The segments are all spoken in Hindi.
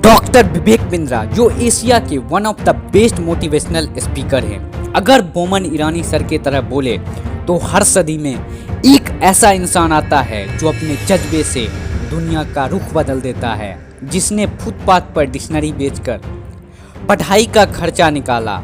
डॉक्टर विवेक बिंद्रा जो एशिया के one of the best motivational speaker हैं। अगर बोमन ईरानी सर के तरह बोले तो हर सदी में एक ऐसा इंसान आता है जो अपने जज्बे से दुनिया का रुख बदल देता है, जिसने फुटपाथ पर डिक्शनरी बेचकर पढ़ाई का खर्चा निकाला।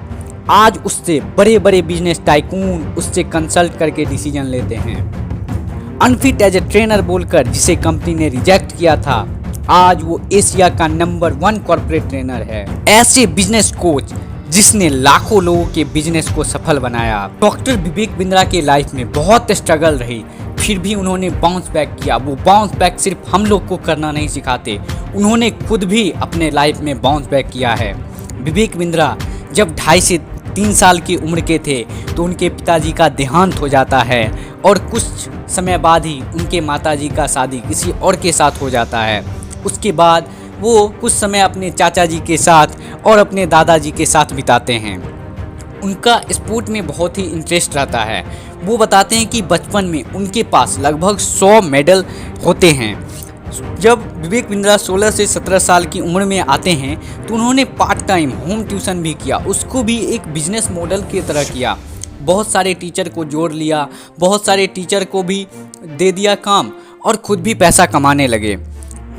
आज उससे बड़े बड़े बिजनेस टाइकून उससे कंसल्ट करके डिसीजन लेते हैं। अनफिट एज ए ट्रेनर बोलकर जिसे कंपनी ने रिजेक्ट किया था, आज वो एशिया का नंबर 1 कॉर्पोरेट ट्रेनर है। ऐसे बिजनेस कोच जिसने लाखों लोगों के बिजनेस को सफल बनाया। डॉक्टर विवेक बिंद्रा के लाइफ में बहुत स्ट्रगल रही, फिर भी उन्होंने बाउंस बैक किया। वो बाउंस बैक सिर्फ हम लोग को करना नहीं सिखाते, उन्होंने खुद भी अपने लाइफ में बाउंस बैक किया है। विवेक बिंद्रा जब 2.5 से 3 साल की उम्र के थे तो उनके पिताजी का देहांत हो जाता है और कुछ समय बाद ही उनके माताजी का शादी किसी और के साथ हो जाता है। उसके बाद वो कुछ समय अपने चाचा जी के साथ और अपने दादाजी के साथ बिताते हैं। उनका स्पोर्ट में बहुत ही इंटरेस्ट रहता है। वो बताते हैं कि बचपन में उनके पास लगभग 100 मेडल होते हैं। जब विवेक बिंद्रा 16 से 17 साल की उम्र में आते हैं तो उन्होंने पार्ट टाइम होम ट्यूशन भी किया, उसको भी एक बिजनेस मॉडल की तरह किया। बहुत सारे टीचर को जोड़ लिया, बहुत सारे टीचर को भी दे दिया काम और खुद भी पैसा कमाने लगे।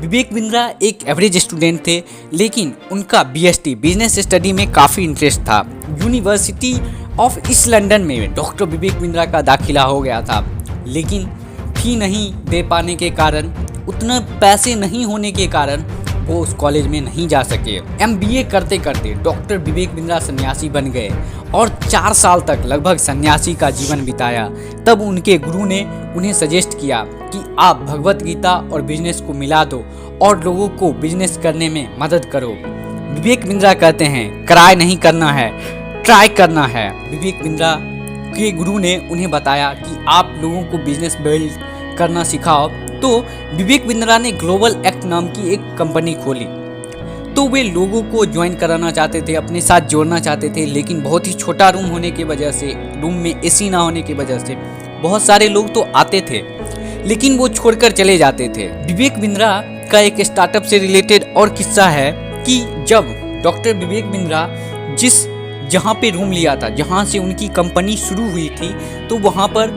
विवेक बिंद्रा एक एवरेज स्टूडेंट थे, लेकिन उनका बीएसटी बिजनेस स्टडी में काफ़ी इंटरेस्ट था। यूनिवर्सिटी ऑफ ईस्ट लंदन में डॉक्टर विवेक बिंद्रा का दाखिला हो गया था, लेकिन फी नहीं दे पाने के कारण, उतना पैसे नहीं होने के कारण वो उस कॉलेज में नहीं जा सके। एमबीए करते करते डॉक्टर विवेक बिंद्रा सन्यासी बन गए और 4 साल तक लगभग सन्यासी का जीवन बिताया। तब उनके गुरु ने उन्हें सजेस्ट किया कि आप भगवत गीता और बिजनेस को मिला दो और लोगों को बिजनेस करने में मदद करो। विवेक बिंद्रा कहते हैं क्राई नहीं करना है, ट्राई करना है। विवेक बिंद्रा के गुरु ने उन्हें बताया कि आप लोगों को बिजनेस बिल्ड करना सिखाओ। तो विवेक बिंद्रा ने ग्लोबल एक्ट नाम की एक कंपनी खोली। तो वे लोगों को ज्वाइन कराना चाहते थे, अपने साथ जोड़ना चाहते थे, लेकिन बहुत ही छोटा रूम होने की वजह से, रूम में एसी ना होने की वजह से बहुत सारे लोग तो आते थे लेकिन वो छोड़कर चले जाते थे। विवेक बिंद्रा का एक स्टार्टअप से रिलेटेड और किस्सा है कि जब डॉक्टर विवेक बिंद्रा जहाँ पे रूम लिया था, जहाँ से उनकी कंपनी शुरू हुई थी, तो वहाँ पर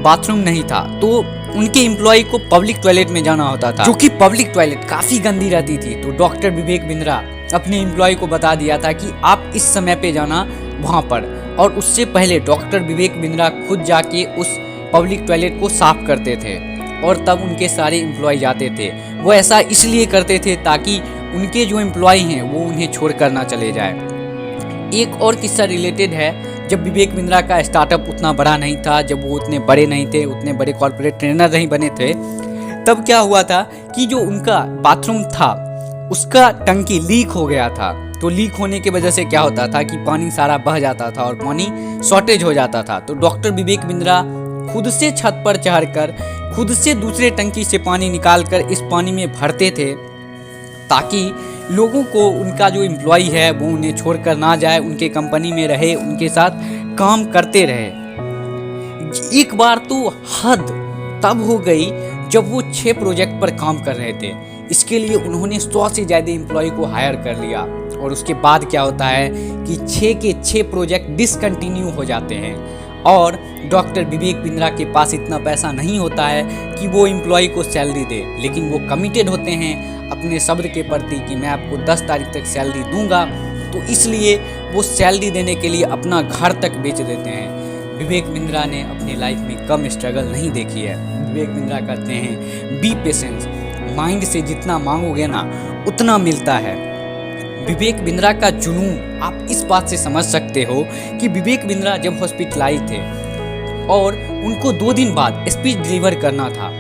बाथरूम नहीं था, तो उनके एम्प्लॉय को पब्लिक टॉयलेट में जाना होता था, जो कि पब्लिक टॉयलेट काफ़ी गंदी रहती थी। तो डॉक्टर विवेक बिंद्रा अपने एम्प्लॉय को बता दिया था कि आप इस समय पे जाना वहाँ पर, और उससे पहले डॉक्टर विवेक बिंद्रा खुद जाके उस पब्लिक टॉयलेट को साफ करते थे और तब उनके सारे एम्प्लॉय जाते थे। वो ऐसा इसलिए करते थे ताकि उनके जो एम्प्लॉय हैं वो उन्हें छोड़ कर ना चले जाए। एक और किस्सा रिलेटेड है, जब विवेक बिंद्रा का स्टार्टअप उतना बड़ा नहीं था, जब वो उतने बड़े नहीं थे, उतने बड़े कॉर्पोरेट ट्रेनर नहीं बने थे, तब क्या हुआ था कि जो उनका बाथरूम था उसका टंकी लीक हो गया था। तो लीक होने की वजह से क्या होता था कि पानी सारा बह जाता था और पानी शॉर्टेज हो जाता था। तो डॉक्टर विवेक बिंद्रा खुद से छत पर चढ़कर खुद से दूसरे टंकी से पानी निकालकर इस पानी में भरते थे ताकि लोगों को, उनका जो एम्प्लॉय है वो उन्हें छोड़कर ना जाए, उनके कंपनी में रहे, उनके साथ काम करते रहे। एक बार तो हद तब हो गई जब वो 6 प्रोजेक्ट पर काम कर रहे थे। इसके लिए उन्होंने 100 से ज़्यादा एम्प्लॉय को हायर कर लिया और उसके बाद क्या होता है कि 6 के 6 प्रोजेक्ट डिसकंटिन्यू हो जाते हैं और डॉक्टर विवेक बिंद्रा के पास इतना पैसा नहीं होता है कि वो एम्प्लॉय को सैलरी दे, लेकिन वो कमिटेड होते हैं अपने शब्द के प्रति कि मैं आपको 10 तारीख तक सैलरी दूंगा। तो इसलिए वो सैलरी देने के लिए अपना घर तक बेच देते हैं। विवेक बिंद्रा ने अपनी लाइफ में कम स्ट्रगल नहीं देखी है। विवेक बिंद्रा कहते हैं बी पेशेंस, माइंड से जितना मांगोगे ना उतना मिलता है। विवेक बिंद्रा का जुनून आप इस बात से समझ सकते हो कि विवेक बिंद्रा जब हॉस्पिटलाइज थे और उनको 2 दिन बाद स्पीच डिलीवर करना था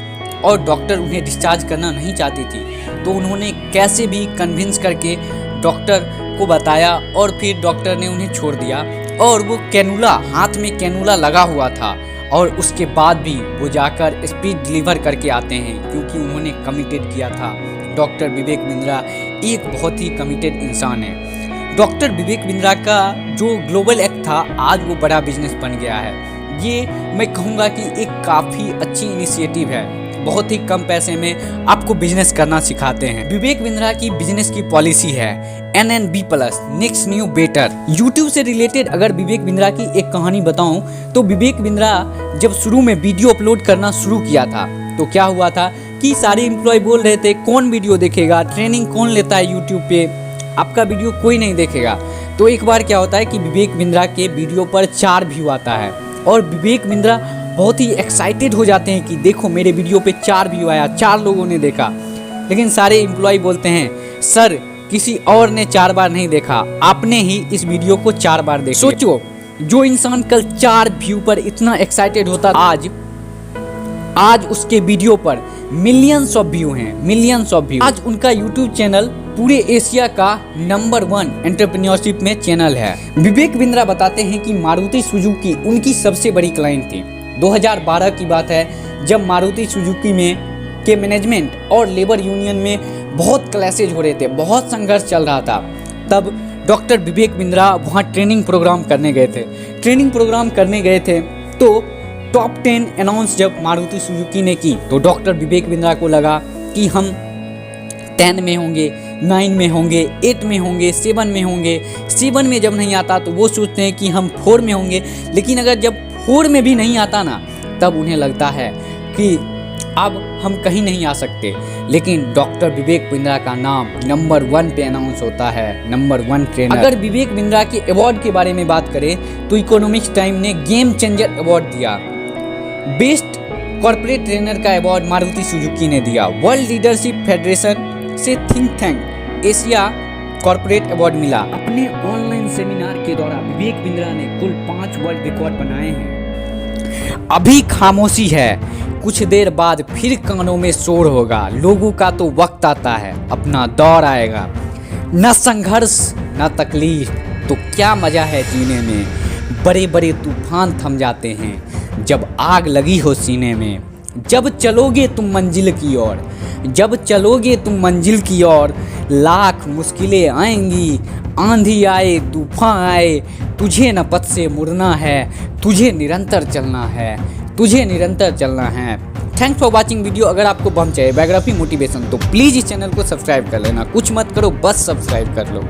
और डॉक्टर उन्हें डिस्चार्ज करना नहीं चाहती थी, तो उन्होंने कैसे भी कन्विंस करके डॉक्टर को बताया और फिर डॉक्टर ने उन्हें छोड़ दिया। और वो कैनुला, हाथ में कैनुला लगा हुआ था और उसके बाद भी वो जाकर स्पीच डिलीवर करके आते हैं क्योंकि उन्होंने कमिटेड किया था। डॉक्टर विवेक बिंद्रा एक बहुत ही कमिटेड इंसान है। डॉक्टर विवेक बिंद्रा का जो ग्लोबल एक्ट था आज वो बड़ा बिजनेस बन गया है। ये मैं कहूँगा कि एक काफ़ी अच्छी इनिशिएटिव है। बहुत ही कम पैसे में आपको बिजनेस करना सिखाते हैं। विवेक बिंद्रा की बिजनेस की पॉलिसी है NNB plus, next new better. YouTube से रिलेटेड अगर विवेक बिंद्रा की एक कहानी बताऊं तो विवेक बिंद्रा जब शुरू में वीडियो अपलोड करना शुरू किया था तो क्या हुआ था कि सारे एम्प्लॉय बोल रहे थे कौन वीडियो देखेगा, ट्रेनिंग कौन लेता है यूट्यूब पे, आपका वीडियो कोई नहीं देखेगा। तो एक बार क्या होता है कि विवेक बिंद्रा के वीडियो पर 4 व्यू आता है और विवेक बिंद्रा बहुत ही एक्साइटेड हो जाते हैं कि देखो मेरे वीडियो पे 4 व्यू आया, 4 लोगों ने देखा। लेकिन सारे एम्प्लॉय बोलते हैं सर किसी और ने 4 बार नहीं देखा, आपने ही इस वीडियो को 4 बार देखा। सोचो जो इंसान कल 4 व्यू पर इतना एक्साइटेड होता, आज उसके वीडियो पर मिलियंस ऑफ व्यू हैं, मिलियंस ऑफ व्यू। आज उनका यूट्यूब चैनल पूरे एशिया का नंबर 1 एंटरप्रेन्योरशिप में चैनल है। विवेक बिंद्रा बताते हैं कि मारुति सुजुकी उनकी सबसे बड़ी क्लाइंट थी। 2012 की बात है जब मारुति सुजुकी में के मैनेजमेंट और लेबर यूनियन में बहुत क्लैशेज हो रहे थे, बहुत संघर्ष चल रहा था। तब डॉक्टर विवेक बिंद्रा वहाँ ट्रेनिंग प्रोग्राम करने गए थे। तो टॉप 10 अनाउंस जब मारुति सुजुकी ने की तो डॉक्टर विवेक बिंद्रा को लगा कि हम 10 में होंगे, 9 में होंगे, 8 में होंगे, 7 में होंगे। 7 में जब नहीं आता तो वो सोचते हैं कि हम 4 में होंगे। लेकिन अगर जब 4 में भी नहीं आता ना तब उन्हें लगता है कि अब हम कहीं नहीं आ सकते। लेकिन डॉक्टर विवेक बिंद्रा का नाम नंबर 1 पे अनाउंस होता है, नंबर 1 ट्रेनर। अगर विवेक बिंद्रा के अवार्ड के बारे में बात करें तो इकोनॉमिक्स टाइम ने गेम चेंजर अवार्ड दिया। बेस्ट कॉर्पोरेट ट्रेनर का अवार्ड मारुति सुजुकी ने दिया। वर्ल्ड लीडरशिप फेडरेशन से think tank Asia corporate award मिला। अपने ऑनलाइन सेमिनार के दौरान विवेक बिंद्रा ने कुल 5 वर्ल्ड रिकॉर्ड बनाए हैं। अभी खामोशी है, कुछ देर बाद फिर कानों में शोर होगा। लोगों का तो वक्त आता है, अपना दौर आएगा। न संघर्ष न तकलीफ तो क्या मजा है जीने में। बड़े बड़े तूफान थम जाते हैं जब आग लगी हो सीने में। जब चलोगे तुम मंजिल की ओर, लाख मुश्किलें आएंगी, आंधी आए तूफान आए, तुझे न पथ से मुड़ना है, तुझे निरंतर चलना है। Thanks for watching video. अगर आपको बम चाहिए बायोग्राफी मोटिवेशन तो प्लीज़ इस चैनल को सब्सक्राइब कर लेना। कुछ मत करो, बस सब्सक्राइब कर लो।